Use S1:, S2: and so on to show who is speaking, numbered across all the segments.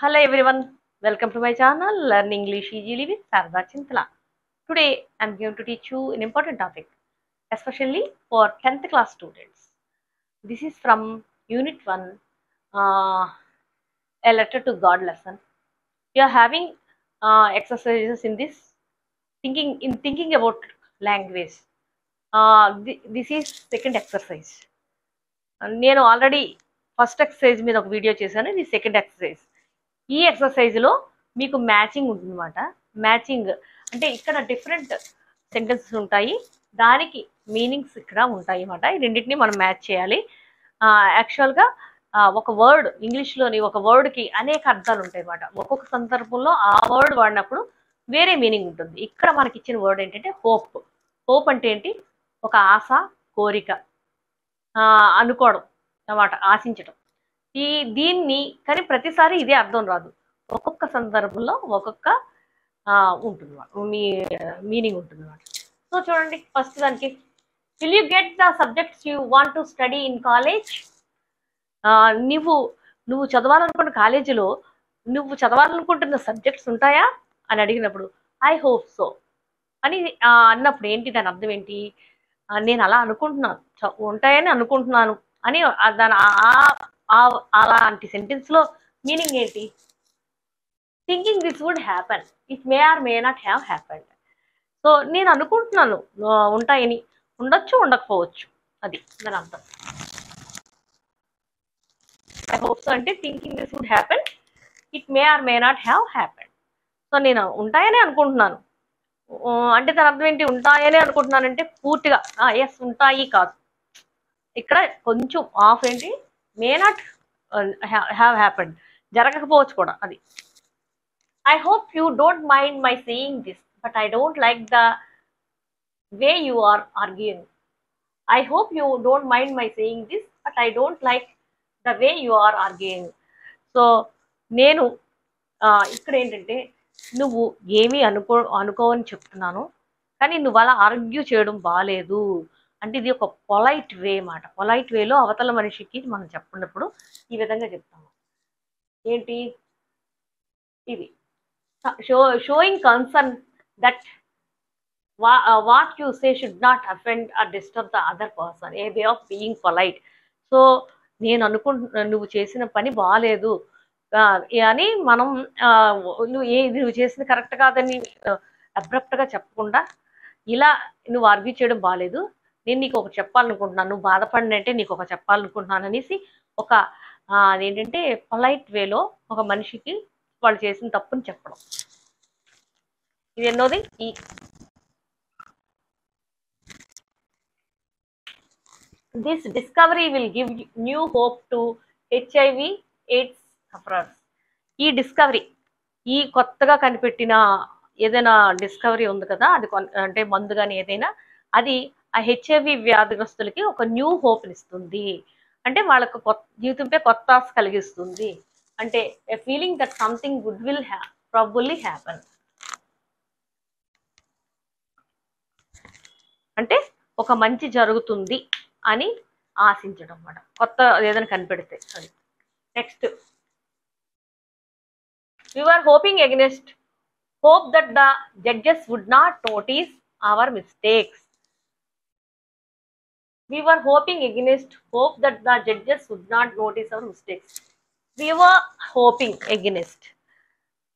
S1: Hello everyone, welcome to my channel Learn English Easily with Sarada Chintala. Today I am going to teach you an important topic, especially for 10th class students. This is from Unit 1, A Letter to God lesson. We are having exercises in this thinking about language. This is second exercise. నేను already first exercise మీద ఒక video చేశాను. ఇది second exercise. ఈ ఎక్సర్సైజ్లో మీకు matching ఉంటుందన్నమాట. Matching అంటే ఇక్కడ డిఫరెంట్ సెంటెన్సెస్ ఉంటాయి, దానికి మీనింగ్స్ ఇక్కడ ఉంటాయి అన్నమాట. ఈ రెండింటిని మనం మ్యాచ్ చేయాలి. యాక్చువల్గా ఒక వర్డ్, ఇంగ్లీష్లోని ఒక వర్డ్కి అనేక అర్థాలు ఉంటాయి అన్నమాట. ఒక్కొక్క సందర్భంలో ఆ వర్డ్ వాడినప్పుడు వేరే మీనింగ్ ఉంటుంది. ఇక్కడ మనకి ఇచ్చిన వర్డ్ ఏంటంటే హోప్. హోప్ అంటే ఏంటి? ఒక ఆశ, కోరిక, అనుకోవడం అన్నమాట, ఆశించడం. దీన్ని కానీ ప్రతిసారి ఇదే అర్థం రాదు. ఒక్కొక్క సందర్భంలో ఒక్కొక్క ఉంటుంది మీనింగ్ ఉంటుంది అన్నమాట. సో చూడండి, ఫస్ట్ దానికి will you get the subjects you want to study in college. నువ్వు చదవాలనుకున్న కాలేజీలో నువ్వు చదవాలనుకుంటున్న సబ్జెక్ట్స్ ఉంటాయా అని అడిగినప్పుడు ఐ హోప్ సో అని అన్నప్పుడు ఏంటి దాని అర్థం ఏంటి? నేను అలా అనుకుంటున్నాను, ఉంటాయని అనుకుంటున్నాను అని. దాని అలాంటి సెంటెన్స్లో మీనింగ్ ఏంటి? Thinking this would happen, it may or may not have happened. So నేను అనుకుంటున్నాను ఉంటాయని, ఉండొచ్చు ఉండకపోవచ్చు, అది దాని అర్థం. ఐ హోప్ సో అంటే thinking this would happen, it may or may not have happened. So నేను ఉంటాయని అనుకుంటున్నాను అంటే దాని అర్థం ఏంటి? ఉంటాయని అనుకుంటున్నానంటే పూర్తిగా ఎస్ ఉంటాయి కాదు, ఇక్కడ కొంచెం ఆఫ్ ఏంటి, మే నాట్ హ్యావ్ హ్యాపెండ్, జరగకపోవచ్చు కూడా. అది I hope you don't mind my saying this but I don't like the way you are arguing. I hope you don't mind my saying this but I don't like the way you are arguing. So నేను ఇక్కడ ఏంటంటే నువ్వు ఏమీ అనుకోవని చెప్తున్నాను, కానీ నువ్వు అలా argue చేయడం బాగాలేదు అంటే ఇది ఒక పొలైట్ వే మాట. పొలైట్ వేలో అవతల మనిషికి మనం చెప్పినప్పుడు ఈ విధంగా చెప్తాము. ఏంటి ఇది? Showing concern that what you say should not offend or disturb the other person, a way of being polite. So నేను నువ్వు చేసిన పని బాగాలేదు అని మనం నువ్వు చేసింది కరెక్ట్ కాదని అబ్రప్ట్గా చెప్పకుండా ఇలా నువ్వు ఆర్గ్యూ చేయడం బాగాలేదు, నేను నీకు ఒక చెప్పాలనుకుంటున్నాను, నువ్వు బాధపడినంటే నీకు ఒక చెప్పాలనుకుంటున్నాను అనేసి ఒక అదేంటంటే పొలైట్ వేలో ఒక మనిషికి వాళ్ళు చేసిన తప్పుని చెప్పడం. ఇది ఎన్నోది? This discovery will give new hope to HIV AIDS sufferers. ఈ డిస్కవరీ, ఈ కొత్తగా కనిపెట్టిన ఏదైనా డిస్కవరీ ఉంది కదా, అది అంటే మందు కానీ ఏదైనా, అది ఆ HIV వ్యాధిగ్రస్తులకి ఒక న్యూ హోప్ని ఇస్తుంది. అంటే వాళ్ళకు జీవితంపై కొత్త ఆశ కలిగిస్తుంది. అంటే a feeling that something good will probably happen. అంటే ఒక మంచి జరుగుతుంది అని ఆశించడం అన్నమాట, కొత్త ఏదైనా కనిపెడితే. అది next, we were hoping against hope that the judges would not notice our mistakes. We were hoping against hope that the judges would not notice our mistakes. We were hoping against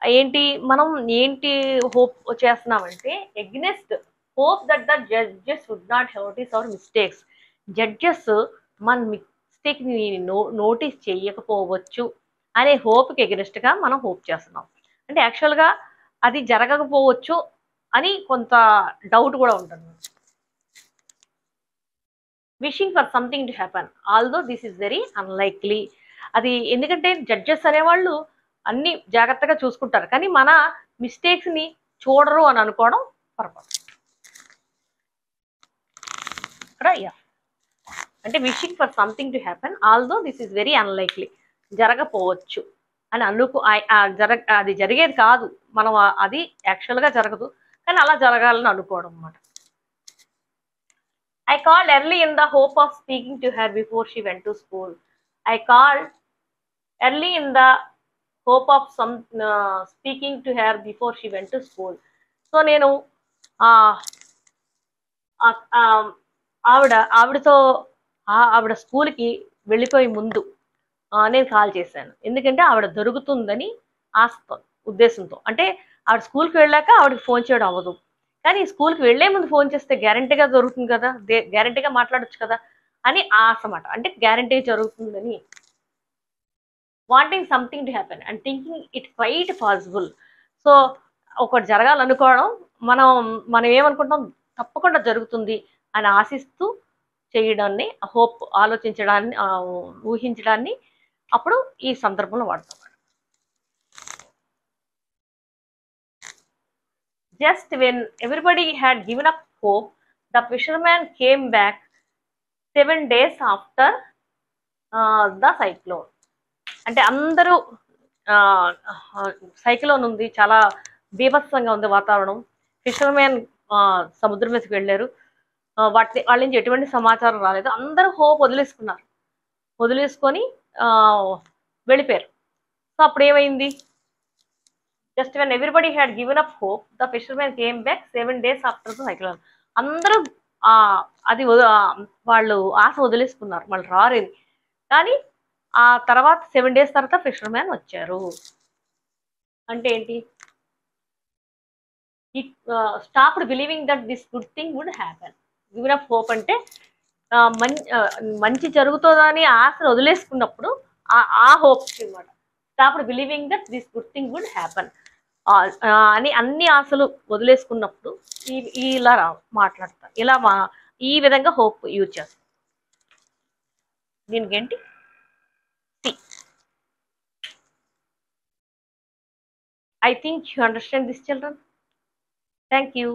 S1: ఏంటి? మనం ఏంటి hope చేస్తున్నామంటే against hope that the judges would not notice our mistakes. Judges మన మిస్టేక్ని notice చేయకపోవచ్చు అనే హోప్కి ఎగనెస్ట్గా మనం hope చేస్తున్నాం. అంటే యాక్చువల్గా అది జరగకపోవచ్చు అని కొంత డౌట్ కూడా ఉంటుంది. Wishing for something to happen although this is very unlikely. అది ఎందుకంటే జడ్జెస్ అనేవాళ్ళు అన్ని జాగ్రత్తగా చూసుకుంటారు, కానీ మన మిస్టేక్స్ని చూడరు అని అనుకోవడం పొరపాటు. ఇక్కడ అంటే wishing for something to happen although this is very unlikely, జరగపోవచ్చు అని అది జరిగేది కాదు, మనం అది యాక్చువల్గా జరగదు కానీ అలా జరగాలని అనుకోవడం అన్నమాట. I called early in the hope of speaking to her before she went to school. I called early in the hope of some speaking to her before she went to school. So నేను ఆవిడతో ఆవిడ స్కూల్కి వెళ్ళిపోయే ముందు నేను call చేశాను. ఎందుకంటే ఆవిడ దొరుకుతుందని ఆశతో, ఉద్దేశంతో. అంటే ఆవిడ స్కూల్కి వెళ్ళాక ఆవిడకి ఫోన్ చేయడం అవ్వదు, కానీ స్కూల్కి వెళ్లే ముందు ఫోన్ చేస్తే గ్యారంటీగా దొరుకుతుంది కదా, గ్యారంటీగా మాట్లాడొచ్చు కదా అని ఆశ అన్నమాట. అంటే గ్యారంటీ జరుగుతుందని, wanting something to happen and thinking it quite possible. So ఒకటి జరగాలనుకోవడం, మనం ఏమనుకుంటాం, తప్పకుండా జరుగుతుంది అని ఆశిస్తూ చేయడాన్ని, హోప్, ఆలోచించడాన్ని, ఊహించడాన్ని అప్పుడు ఈ సందర్భంలో వాడతాం. Just when everybody had given up hope the fisherman came back 7 days after the cyclone. అంటే అందరూ సైక్లోన్ ఉంది, చాలా బీభత్సంగా ఉంది వాతావరణం. ఫిషర్మ్యాన్ సముద్రం మీదకి వెళ్ళారు, వాళ్ళ నుంచి ఎటువంటి సమాచారం రాలేదు. అందరూ హోప్ వదిలేసుకొని వెళ్ళిపోయారు. సో అప్పుడు ఏమైంది, just when everybody had given up hope the fisherman came back 7 days after the cyclone. అందరూ వాళ్ళు ఆశ వదిలేసుకున్నారు, వాళ్ళు రారేది. కానీ ఆ తర్వాత 7 days తర్వాత ఫిషర్మ్యాన్ వచ్చారు. అంటే ఏంటి, stopped believing that this good thing would happen. Given up hope అంటే మంచి జరుగుతుందని ఆశను వదిలేసుకున్నప్పుడు ఆ హోప్ అనమాట. Stopped believing that this good thing would happen అని అన్ని ఆశలు వదిలేసుకున్నప్పుడు ఇలా మాట్లాడతారు. ఇలా ఈ విధంగా హోప్ యూజ్ చేస్తారు. దీనికి ఏంటి, I think you understand this, children. Thank you.